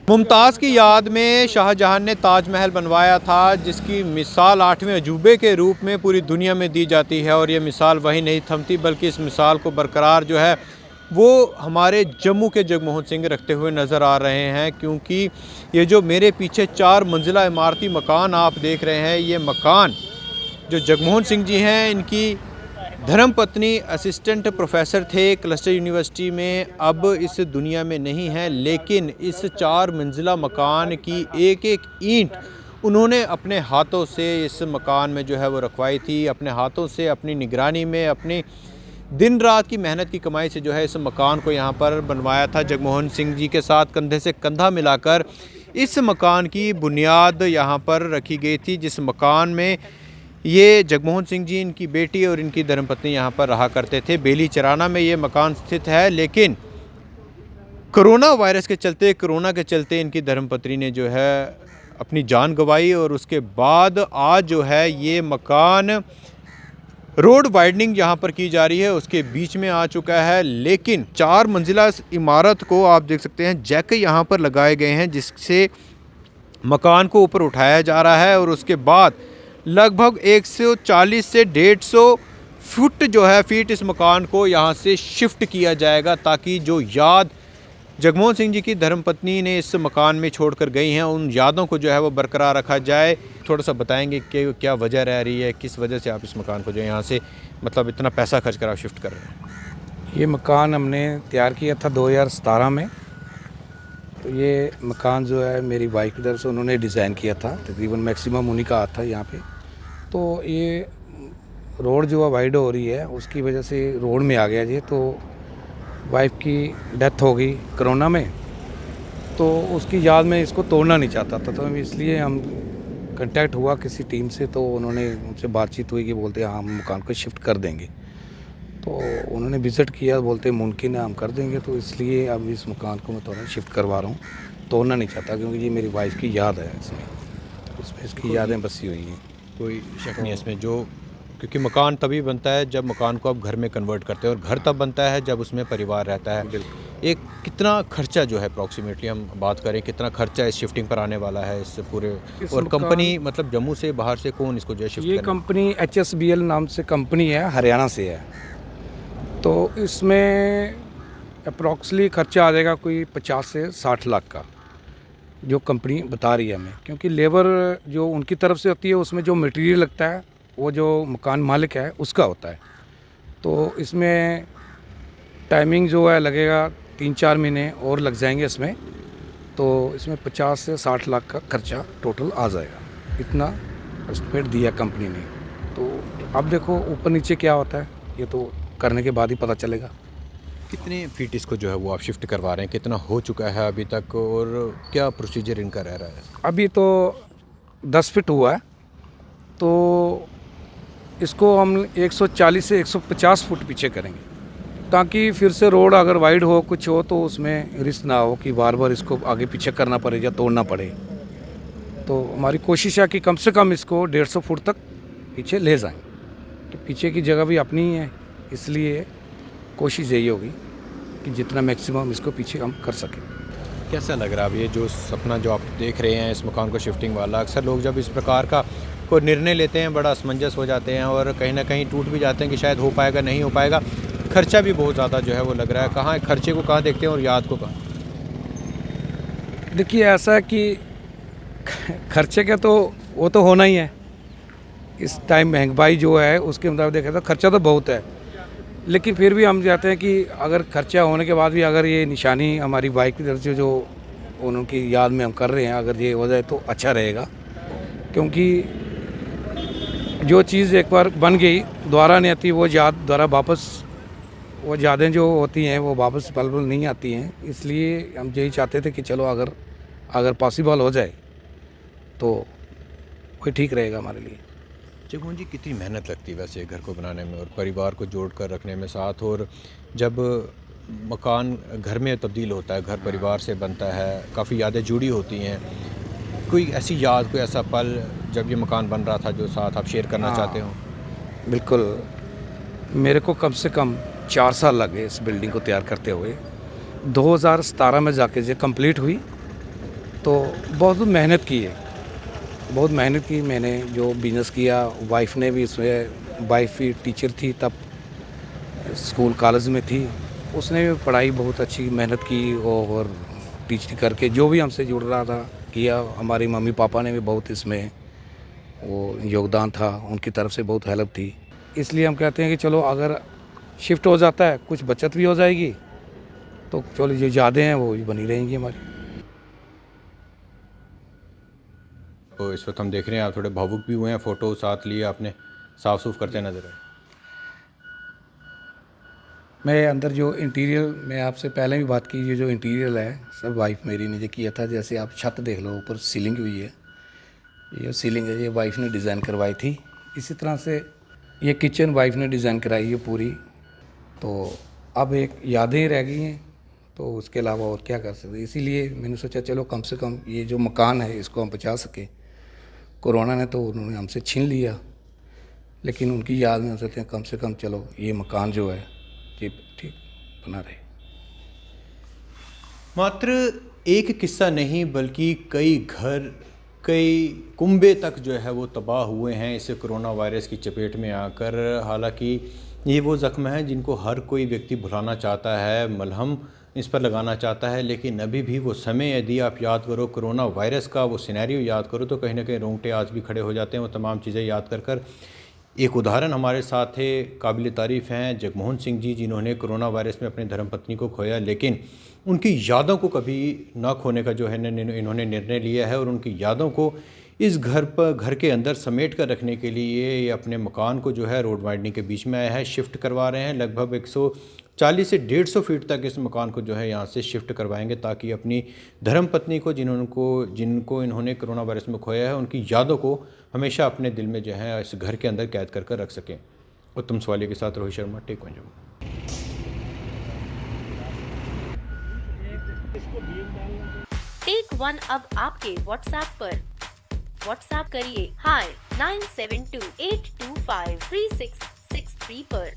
मुमताज़ की याद में शाहजहां ने ताजमहल बनवाया था, जिसकी मिसाल 8वें अजूबे के रूप में पूरी दुनिया में दी जाती है। और ये मिसाल वहीं नहीं थमती, बल्कि इस मिसाल को बरकरार जो है वो हमारे जम्मू के जगमोहन सिंह रखते हुए नज़र आ रहे हैं। क्योंकि ये जो मेरे पीछे 4 मंजिला इमारती मकान आप देख रहे हैं, ये मकान जो जगमोहन सिंह जी हैं, इनकी धर्मपत्नी असिस्टेंट प्रोफेसर थे क्लस्टर यूनिवर्सिटी में, अब इस दुनिया में नहीं हैं। लेकिन इस 4 मंजिला मकान की एक एक ईंट उन्होंने अपने हाथों से इस मकान में जो है वो रखवाई थी। अपने हाथों से, अपनी निगरानी में, अपनी दिन रात की मेहनत की कमाई से जो है इस मकान को यहाँ पर बनवाया था। जगमोहन सिंह जी के साथ कंधे से कंधा मिलाकर इस मकान की बुनियाद यहाँ पर रखी गई थी, जिस मकान में ये जगमोहन सिंह जी, इनकी बेटी और इनकी धर्मपत्नी यहाँ पर रहा करते थे। बेली चराना में ये मकान स्थित है। लेकिन कोरोना वायरस के चलते, कोरोना के चलते इनकी धर्मपत्नी ने जो है अपनी जान गंवाई। और उसके बाद आज जो है ये मकान रोड वाइडनिंग यहाँ पर की जा रही है, उसके बीच में आ चुका है। लेकिन 4 मंजिला इमारत को आप देख सकते हैं, जैक यहाँ पर लगाए गए हैं, जिससे मकान को ऊपर उठाया जा रहा है। और उसके बाद लगभग 140 से 150 फुट जो है फीट इस मकान को यहाँ से शिफ्ट किया जाएगा, ताकि जो याद जगमोहन सिंह जी की धर्मपत्नी ने इस मकान में छोड़कर गई हैं, उन यादों को जो है वो बरकरार रखा जाए। थोड़ा सा बताएंगे कि क्या वजह रह रही है, किस वजह से आप इस मकान को जो यहाँ से मतलब इतना पैसा खर्च कर आप शिफ्ट कर रहे हैं। ये मकान हमने तैयार किया था 2017 में। तो ये मकान जो है मेरी वाइफ की तरफ से उन्होंने डिज़ाइन किया था, तकरीबन मैक्सिमम उन्हीं का आता है यहाँ पे। तो ये रोड जो है वाइड हो रही है, उसकी वजह से रोड में आ गया जी। तो वाइफ की डेथ हो गई कोरोना में, तो उसकी याद में इसको तोड़ना नहीं चाहता था। तो इसलिए हम कांटेक्ट हुआ किसी टीम से, तो उन्होंने उनसे बातचीत हुई कि बोलते हैं हम मकान को शिफ्ट कर देंगे। तो उन्होंने विज़िट किया, बोलते मुमकिन है हम कर देंगे। तो इसलिए अब इस मकान को मैं थोड़ा शिफ्ट करवा रहा हूँ, तोड़ना नहीं चाहता, क्योंकि ये मेरी वाइफ की याद है इसमें इसकी यादें बसी हुई हैं। कोई शक नहीं है इसमें, जो क्योंकि मकान तभी बनता है जब मकान को आप घर में कन्वर्ट करते हैं, और घर तब बनता है जब उसमें परिवार रहता है। एक कितना खर्चा जो है अप्रॉक्सीमेटली हम बात करें, कितना खर्चा इस शिफ्टिंग पर आने वाला है इस पूरे, और कंपनी मतलब जम्मू से बाहर से कौन इसको जो है शिफ्ट ये कंपनी HSBL नाम से कंपनी है, हरियाणा से है। तो इसमें अप्रॉक्सली खर्चा आ जाएगा कोई 50 से 60 लाख का, जो कंपनी बता रही है हमें। क्योंकि लेबर जो उनकी तरफ से होती है, उसमें जो मटेरियल लगता है वो जो मकान मालिक है उसका होता है। तो इसमें टाइमिंग जो है लगेगा 3-4 महीने और लग जाएंगे इसमें। तो इसमें 50 से 60 लाख का खर्चा टोटल आ जाएगा, इतना एस्टिमेट दिया कंपनी ने। तो अब देखो ऊपर नीचे क्या होता है, ये तो करने के बाद ही पता चलेगा। कितने फीट इसको जो है वो आप शिफ्ट करवा रहे हैं, कितना हो चुका है अभी तक, और क्या प्रोसीजर इनका रह रहा है। अभी तो 10 फीट हुआ है, तो इसको हम 140 से 150 फुट पीछे करेंगे, ताकि फिर से रोड अगर वाइड हो कुछ हो तो उसमें रिस्क ना हो कि बार बार इसको आगे पीछे करना पड़े या तोड़ना पड़े। तो हमारी कोशिश है कि कम से कम इसको 150 फुट तक पीछे ले जाएं, कि पीछे की जगह भी अपनी ही है, इसलिए कोशिश यही होगी कि जितना मैक्सिमम इसको पीछे हम कर सकें। कैसा लग रहा है अब ये जो सपना जो आप देख रहे हैं इस मकान को शिफ्टिंग वाला? अक्सर लोग जब इस प्रकार का कोई निर्णय लेते हैं, बड़ा असमंजस हो जाते हैं और कहीं ना कहीं टूट भी जाते हैं कि शायद हो पाएगा, नहीं हो पाएगा। खर्चा भी बहुत ज़्यादा जो है वो लग रहा है। कहाँ खर्चे को कहाँ देखते हैं और याद को कहाँ? देखिए ऐसा है कि खर्चे का तो वो तो होना ही है। इस टाइम महंगाई जो है उसके मुताबिक देखा तो खर्चा तो बहुत है, लेकिन फिर भी हम चाहते हैं कि अगर खर्चा होने के बाद भी अगर ये निशानी हमारी बाइक की तरफ से जो उनकी याद में हम कर रहे हैं, अगर ये हो जाए तो अच्छा रहेगा। क्योंकि जो चीज़ एक बार बन गई दोबारा नहीं आती, वो याद दोबारा वापस, वो यादें जो होती हैं वो वापस पल पल नहीं आती हैं। इसलिए हम यही चाहते थे कि चलो अगर पॉसिबल हो जाए तो वही ठीक रहेगा हमारे लिए। जगमोहन जी, कितनी मेहनत लगती है वैसे घर को बनाने में और परिवार को जोड़ कर रखने में साथ, और जब मकान घर में तब्दील होता है, घर परिवार से बनता है, काफ़ी यादें जुड़ी होती हैं। कोई ऐसी याद, कोई ऐसा पल जब ये मकान बन रहा था जो साथ आप शेयर करना चाहते हो? बिल्कुल, मेरे को कम से कम 4 साल लगे इस बिल्डिंग को तैयार करते हुए। 2017 में जाके ये कंप्लीट हुई तो बहुत मेहनत की है, बहुत मेहनत की मैंने। जो बिज़नेस किया, वाइफ ने भी इसमें, वाइफ भी टीचर थी तब, स्कूल कॉलेज में थी, उसने भी पढ़ाई बहुत अच्छी मेहनत की और टीचिंग करके जो भी हमसे जुड़ रहा था किया। हमारी मम्मी पापा ने भी बहुत इसमें वो योगदान था, उनकी तरफ से बहुत हेल्प थी। इसलिए हम कहते हैं कि चलो अगर शिफ्ट हो जाता है कुछ बचत भी हो जाएगी, तो चलो जो यादें हैं वो भी बनी रहेंगी हमारी। तो इस वक्त हम देख रहे हैं आप थोड़े भावुक भी हुए हैं, फ़ोटो साथ लिए आपने, साफ सूफ करते नजर आए। मैं अंदर जो इंटीरियर, मैं आपसे पहले भी बात की, ये जो इंटीरियर है सब वाइफ मेरी ने जो किया था। जैसे आप छत देख लो, ऊपर सीलिंग हुई है, ये सीलिंग है, ये वाइफ ने डिज़ाइन करवाई थी। इसी तरह से ये किचन वाइफ ने डिज़ाइन कराई है पूरी। तो अब एक यादें रह गई हैं, तो उसके अलावा और क्या कर सकते। इसीलिए मैंने सोचा चलो कम से कम ये जो मकान है इसको हम बचा सकें। कोरोना ने तो उन्होंने हमसे छीन लिया, लेकिन उनकी याद में हम सोचते हैं कम से कम चलो ये मकान जो है ये ठीक बना रहे। मात्र एक किस्सा नहीं बल्कि कई घर, कई कुंबे तक जो है वो तबाह हुए हैं इस कोरोना वायरस की चपेट में आकर। हालांकि ये वो ज़ख्म है जिनको हर कोई व्यक्ति भुलाना चाहता है, मलहम इस पर लगाना चाहता है, लेकिन अभी भी वो समय, यदि आप याद करो कोरोना वायरस का वो सिनेरियो याद करो तो कहीं ना कहीं रोंगटे आज भी खड़े हो जाते हैं वो तमाम चीज़ें याद कर कर। एक उदाहरण हमारे साथ थे, काबिल तारीफ़ हैं जगमोहन सिंह जी, जिन्होंने कोरोना वायरस में अपनी धर्मपत्नी को खोया, लेकिन उनकी यादों को कभी ना खोने का जो है इन्होंने निर्णय लिया है और उनकी यादों को इस घर के अंदर समेट कर रखने के लिए ये अपने मकान को जो है रोड वाइडनिंग के बीच में आया है, शिफ्ट करवा रहे हैं। लगभग 140 से 150 फीट तक इस मकान को जो है यहाँ से शिफ्ट करवाएंगे ताकि अपनी धर्मपत्नी को जिनको इन्होंने कोरोना वायरस में खोया है उनकी यादों को हमेशा अपने दिल में जो है इस घर के अंदर कैद कर रख सकें। उत्तम सवालिया के साथ Rohit Sharma, take one Jammu. Take one अब आपके व्हाट्सएप पर। व्हाट्सएप करिए हाय 9728253663 पर।